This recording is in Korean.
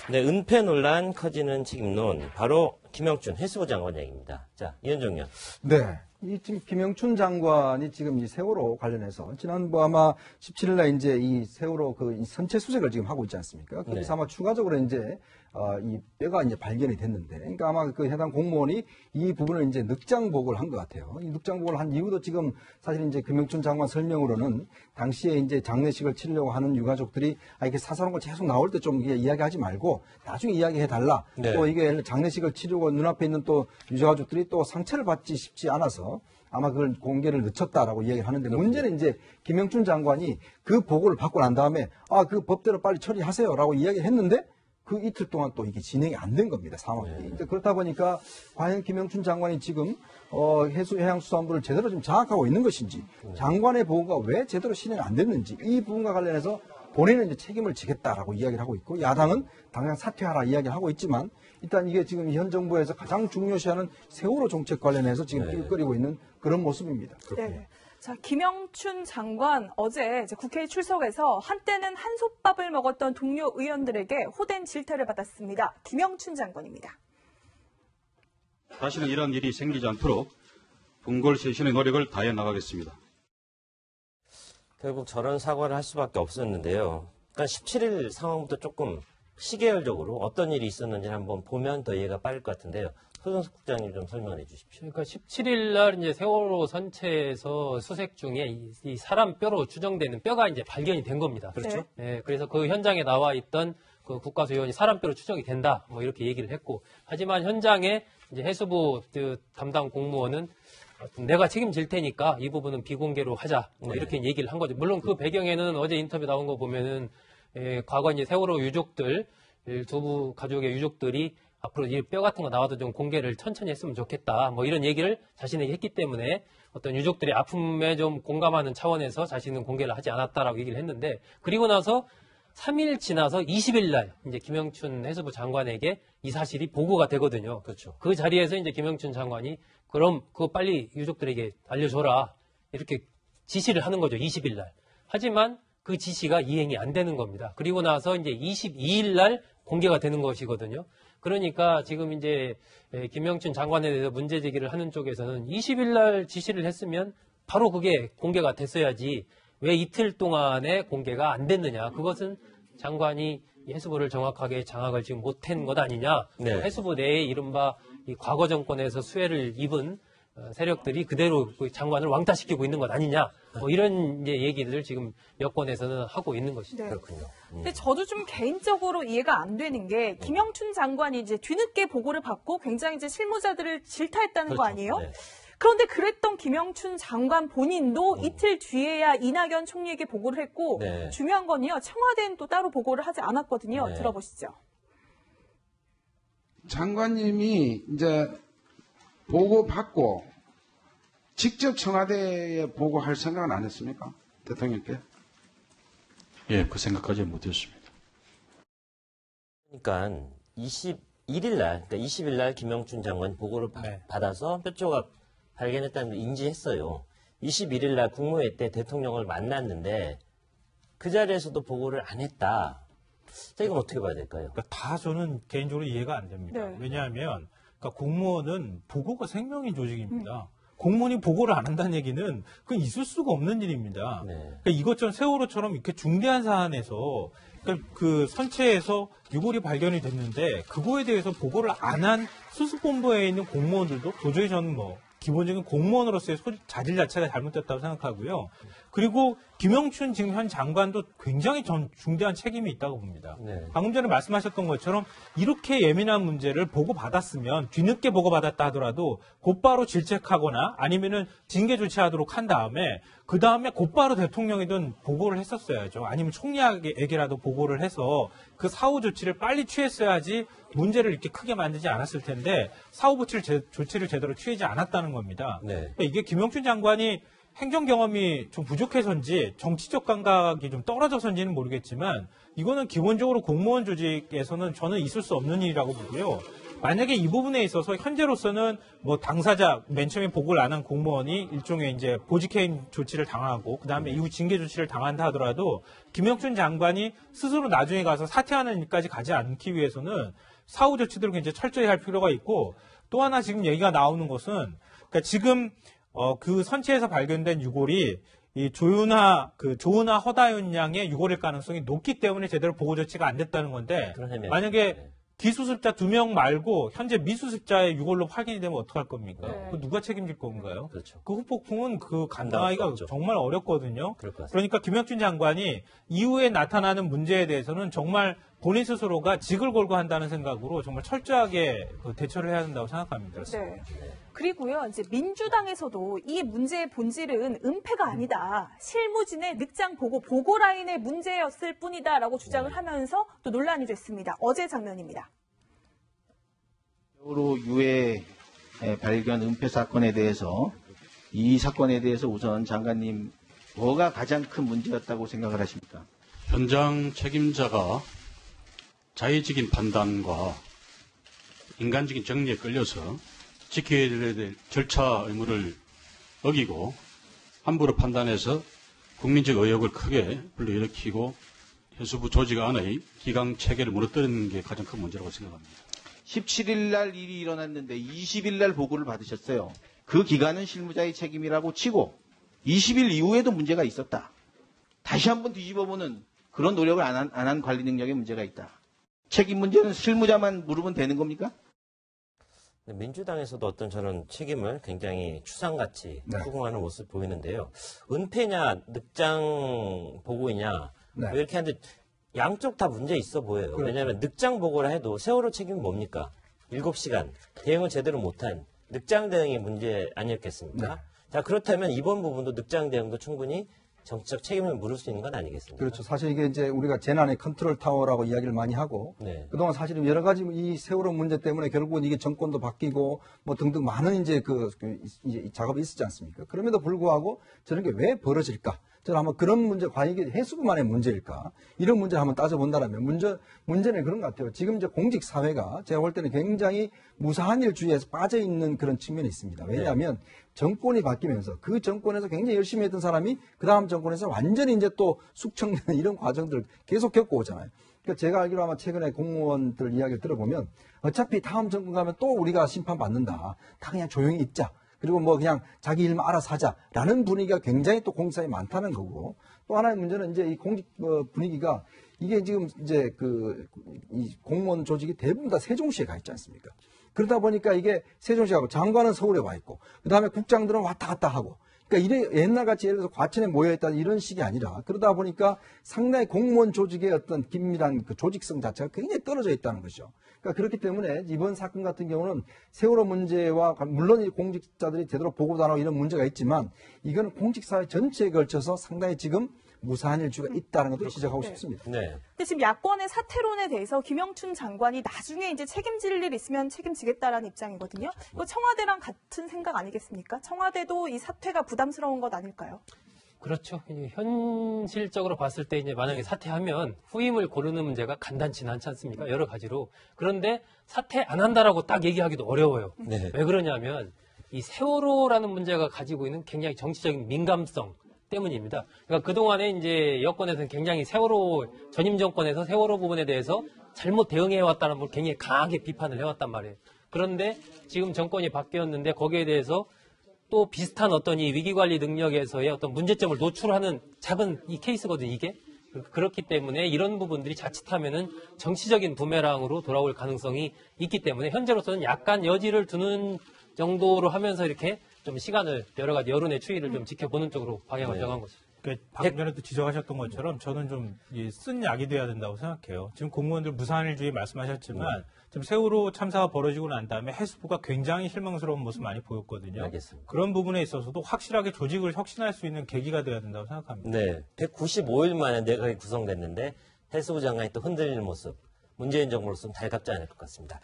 네, 은폐 논란 커지는 책임론. 바로 김영춘 해수부 장관 얘기입니다. 자, 이현정 의원. 네. 이 지금 김영춘 장관이 지금 이 세월호 관련해서 지난번 아마 17일날 이제 이 세월호 그 선체 수색을 지금 하고 있지 않습니까? 거기서 아마 추가적으로 이제 이 뼈가 이제 발견이 됐는데, 그러니까 아마 그 해당 공무원이 이 부분을 이제 늑장복을 한 것 같아요. 이 늑장복을 한 이유도 지금 사실 이제 김영춘 장관 설명으로는 당시에 이제 장례식을 치르려고 하는 유가족들이 이렇게 사사로운 거 계속 나올 때 좀 이야기하지 말고 나중에 이야기해 달라. 네. 또 이게 장례식을 치르고 눈앞에 있는 또 유가족들이 또 상처를 받지 싶지 않아서 아마 그걸 공개를 늦췄다라고 이야기를 하는데, 문제는 이제 김영춘 장관이 그 보고를 받고 난 다음에 그 법대로 빨리 처리하세요라고 이야기했는데 그 이틀 동안 또 이게 진행이 안 된 겁니다, 상황이. 네. 그렇다 보니까 과연 김영춘 장관이 지금 해양수산부를 제대로 좀 장악하고 있는 것인지, 장관의 보고가 왜 제대로 실행이 안 됐는지, 이 부분과 관련해서 본인은 이제 책임을 지겠다라고 이야기를 하고 있고, 야당은 당장 사퇴하라 이야기를 하고 있지만, 일단 이게 지금 현 정부에서 가장 중요시하는 세월호 정책 관련해서 지금 낄거리고 있는 그런 모습입니다. 네. 자, 김영춘 장관 어제 이제 국회에 출석해서 한때는 한솥밥을 먹었던 동료 의원들에게 호된 질타를 받았습니다. 김영춘 장관입니다. 다시는 이런 일이 생기지 않도록 분골쇄신의 노력을 다해 나가겠습니다. 결국 저런 사과를 할 수밖에 없었는데요. 그러니까 17일 상황부터 조금 시계열적으로 어떤 일이 있었는지 한번 보면 더 이해가 빠를 것 같은데요. 소정석 국장님 좀 설명해 주십시오. 그러니까 17일 날 이제 세월호 선체에서 수색 중에 이 사람 뼈로 추정되는 뼈가 이제 발견이 된 겁니다. 그렇죠. 네, 그래서 그 현장에 나와 있던 그 국가수 요원이 사람 뼈로 추정이 된다. 뭐 이렇게 얘기를 했고, 하지만 현장에 이제 해수부 그 담당 공무원은 내가 책임질 테니까 이 부분은 비공개로 하자. 뭐 이렇게 얘기를 한 거죠. 물론 그 배경에는 어제 인터뷰 나온 거 보면은 과거 이제 세월호 유족들, 두부 가족의 유족들이 앞으로 이 뼈 같은 거 나와도 좀 공개를 천천히 했으면 좋겠다. 뭐 이런 얘기를 자신에게 했기 때문에 어떤 유족들의 아픔에 좀 공감하는 차원에서 자신은 공개를 하지 않았다라고 얘기를 했는데, 그리고 나서 3일 지나서 20일 날 이제 김영춘 해수부 장관에게 이 사실이 보고가 되거든요. 그렇죠. 그 자리에서 이제 김영춘 장관이 그럼 그거 빨리 유족들에게 알려줘라. 이렇게 지시를 하는 거죠. 20일 날. 하지만 그 지시가 이행이 안 되는 겁니다. 그리고 나서 이제 22일 날 공개가 되는 것이거든요. 그러니까 지금 이제 김영춘 장관에 대해서 문제 제기를 하는 쪽에서는 20일 날 지시를 했으면 바로 그게 공개가 됐어야지 왜 이틀 동안에 공개가 안 됐느냐. 그것은 장관이 해수부를 정확하게 장악을 지금 못한 것 아니냐. 네. 해수부 내에 이른바 이 과거 정권에서 수혜를 입은 세력들이 그대로 그 장관을 왕따시키고 있는 것 아니냐. 뭐 이런 이제 얘기들을 지금 여권에서는 하고 있는 것이죠. 네. 그렇군요. 근데 저도 좀 개인적으로 이해가 안 되는 게, 김영춘 장관이 이제 뒤늦게 보고를 받고 굉장히 이제 실무자들을 질타했다는 그렇죠. 거 아니에요? 네. 그런데 그랬던 김영춘 장관 본인도 이틀 뒤에야 이낙연 총리에게 보고를 했고, 네. 중요한 건요, 청와대는 또 따로 보고를 하지 않았거든요. 네. 들어보시죠. 장관님이 이제 보고받고 직접 청와대에 보고할 생각은 안 했습니까? 대통령께? 예, 그 생각까지 못했습니다. 그러니까 21일 날, 그러니까 20일 날 김영춘 장관 보고를 받아서 뼈 조각 발견했다는 걸 인지했어요. 21일 날 국무회의 때 대통령을 만났는데 그 자리에서도 보고를 안 했다. 자, 이건 어떻게 봐야 될까요? 그러니까 다 저는 개인적으로 이해가 안 됩니다. 네. 왜냐하면 그러니까 공무원은 보고가 생명인 조직입니다. 공무원이 보고를 안 한다는 얘기는 그건 있을 수가 없는 일입니다. 네. 그러니까 이것처럼 세월호처럼 이렇게 중대한 사안에서 그러니까 그 선체에서 유골이 발견이 됐는데 그거에 대해서 보고를 안 한 수습본부에 있는 공무원들도 도저히 저는 뭐 기본적인 공무원으로서의 자질 자체가 잘못됐다고 생각하고요. 그리고 김영춘 지금 현 장관도 굉장히 중대한 책임이 있다고 봅니다. 네. 방금 전에 말씀하셨던 것처럼 이렇게 예민한 문제를 보고받았으면 뒤늦게 보고받았다 하더라도 곧바로 질책하거나 아니면은 징계 조치하도록 한 다음에 그 다음에 곧바로 대통령이든 보고를 했었어야죠. 아니면 총리에게라도 보고를 해서 그 사후 조치를 빨리 취했어야지 문제를 이렇게 크게 만들지 않았을 텐데 사후 조치를 제대로 취하지 않았다는 겁니다. 네. 그러니까 이게 김영춘 장관이 행정 경험이 좀 부족해서인지 정치적 감각이 좀 떨어져서인지는 모르겠지만 이거는 기본적으로 공무원 조직에서는 저는 있을 수 없는 일이라고 보고요. 만약에 이 부분에 있어서 현재로서는 뭐 당사자 맨 처음에 보고를 안 한 공무원이 일종의 이제 보직해임 조치를 당하고 그다음에 이후 징계 조치를 당한다 하더라도 김영춘 장관이 스스로 나중에 가서 사퇴하는 일까지 가지 않기 위해서는 사후 조치들을 굉장히 철저히 할 필요가 있고 또 하나 지금 얘기가 나오는 것은 그러니까 지금 그 선체에서 발견된 유골이 이 조은하 허다윤 양의 유골일 가능성이 높기 때문에 제대로 보고 조치가 안 됐다는 건데 만약에 기수습자 2명 말고 현재 미수습자의 유골로 확인이 되면 어떡할 겁니까? 네. 그 누가 책임질 건가요? 그렇죠. 그 후폭풍은 그 감당하기가 정말 어렵거든요. 그럴 것 같습니다. 그러니까 김영춘 장관이 이후에 나타나는 문제에 대해서는 정말 본인 스스로가 직을 걸고 한다는 생각으로 정말 철저하게 대처를 해야 한다고 생각합니다. 네. 그리고요, 이제 민주당에서도 이 문제의 본질은 은폐가 아니다. 실무진의 늑장 보고 라인의 문제였을 뿐이다라고 주장을 하면서 또 논란이 됐습니다. 어제 장면입니다. 세월호 유해 발견 은폐 사건에 대해서 이 사건에 대해서 우선 장관님 뭐가 가장 큰 문제였다고 생각을 하십니까? 현장 책임자가 자의적인 판단과 인간적인 정리에 끌려서 지켜야 될 절차 의무를 어기고 함부로 판단해서 국민적 의혹을 크게 불러일으키고 해수부 조직 안의 기강 체계를 무너뜨리는 게 가장 큰 문제라고 생각합니다. 17일 날 일이 일어났는데 20일 날 보고를 받으셨어요. 그 기간은 실무자의 책임이라고 치고 20일 이후에도 문제가 있었다. 다시 한번 뒤집어보는 그런 노력을 안 한 관리 능력에 문제가 있다. 책임 문제는 실무자만 물으면 되는 겁니까? 민주당에서도 어떤 저는 책임을 굉장히 추상같이 네. 추궁하는 모습 보이는데요. 은폐냐 늑장 보고이냐 네. 뭐 이렇게 하는데 양쪽 다 문제 있어 보여요. 그렇죠. 왜냐하면 늑장 보고를 해도 세월호 책임이 뭡니까? 7시간 대응을 제대로 못한 늑장 대응이 문제 아니었겠습니까? 네. 자 그렇다면 이번 부분도 늑장 대응도 충분히 정치적 책임을 물을 수 있는 건 아니겠습니까? 그렇죠. 사실 이게 이제 우리가 재난의 컨트롤 타워라고 이야기를 많이 하고 네. 그동안 사실은 여러 가지 이 세월호 문제 때문에 결국은 이게 정권도 바뀌고 뭐 등등 많은 이제 이제 작업이 있었지 않습니까? 그럼에도 불구하고 저런 게 왜 벌어질까? 저는 한번 그런 문제, 과연 이게 해수부만의 문제일까? 이런 문제를 한번 따져본다면 문제는 그런 것 같아요. 지금 이제 공직사회가 제가 볼 때는 굉장히 무사한 일주의에서 빠져있는 그런 측면이 있습니다. 왜냐하면 정권이 바뀌면서 그 정권에서 굉장히 열심히 했던 사람이 그 다음 정권에서 완전히 이제 또 숙청되는 이런 과정들을 계속 겪어오잖아요. 그러니까 제가 알기로 아마 최근에 공무원들 이야기를 들어보면 어차피 다음 정권 가면 또 우리가 심판받는다. 다 그냥 조용히 있자. 그리고 뭐 그냥 자기 일만 알아서 하자라는 분위기가 굉장히 또 공사에 많다는 거고 또 하나의 문제는 이제 이 공직 분위기가 이게 지금 이제 이 공무원 조직이 대부분 다 세종시에 가 있지 않습니까? 그러다 보니까 이게 세종시에 가고 장관은 서울에 와 있고 그 다음에 국장들은 왔다 갔다 하고 그러니까 이래 옛날같이 예를 들어서 과천에 모여있다는 이런 식이 아니라 그러다 보니까 상당히 공무원 조직의 어떤 긴밀한 그 조직성 자체가 굉장히 떨어져 있다는 것이죠. 그러니까 그렇기 때문에 이번 사건 같은 경우는 세월호 문제와 물론 이 공직자들이 제대로 보고도 안 하고 이런 문제가 있지만 이거는 공직사회 전체에 걸쳐서 상당히 지금 무사한 일주가 있다는 것도 지적하고 싶습니다. 네. 근데 지금 야권의 사퇴론에 대해서 김영춘 장관이 나중에 이제 책임질 일 있으면 책임지겠다라는 입장이거든요. 이거 청와대랑 같은 생각 아니겠습니까? 청와대도 이 사퇴가 부담스러운 것 아닐까요? 그렇죠. 현실적으로 봤을 때 이제 만약에 사퇴하면 후임을 고르는 문제가 간단치는 않지 않습니까? 여러 가지로. 그런데 사퇴 안 한다라고 딱 얘기하기도 어려워요. 네. 왜 그러냐면 이 세월호라는 문제가 가지고 있는 굉장히 정치적인 민감성 때문입니다. 그러니까 그동안에 이제 여권에서는 굉장히 세월호 전임 정권에서 세월호 부분에 대해서 잘못 대응해 왔다는 걸 굉장히 강하게 비판을 해왔단 말이에요. 그런데 지금 정권이 바뀌었는데 거기에 대해서 또 비슷한 어떤 이 위기관리 능력에서의 어떤 문제점을 노출하는 작은 이 케이스거든요, 이게. 그렇기 때문에 이런 부분들이 자칫하면은 정치적인 부메랑으로 돌아올 가능성이 있기 때문에 현재로서는 약간 여지를 두는 정도로 하면서 이렇게 좀 시간을 여러 가지 여론의 추이를 좀 지켜보는 쪽으로 방향을 정한 거죠. 방금 전에도 지적하셨던 것처럼 저는 좀 쓴 약이 돼야 된다고 생각해요. 지금 공무원들 무사한일주의 말씀하셨지만 지금 세월호 참사가 벌어지고 난 다음에 해수부가 굉장히 실망스러운 모습 많이 보였거든요. 알겠습니다. 그런 부분에 있어서도 확실하게 조직을 혁신할 수 있는 계기가 돼야 된다고 생각합니다. 네. 195일 만에 내각이 구성됐는데 해수부 장관이 또 흔들리는 모습 문재인 정부로서는 달갑지 않을 것 같습니다.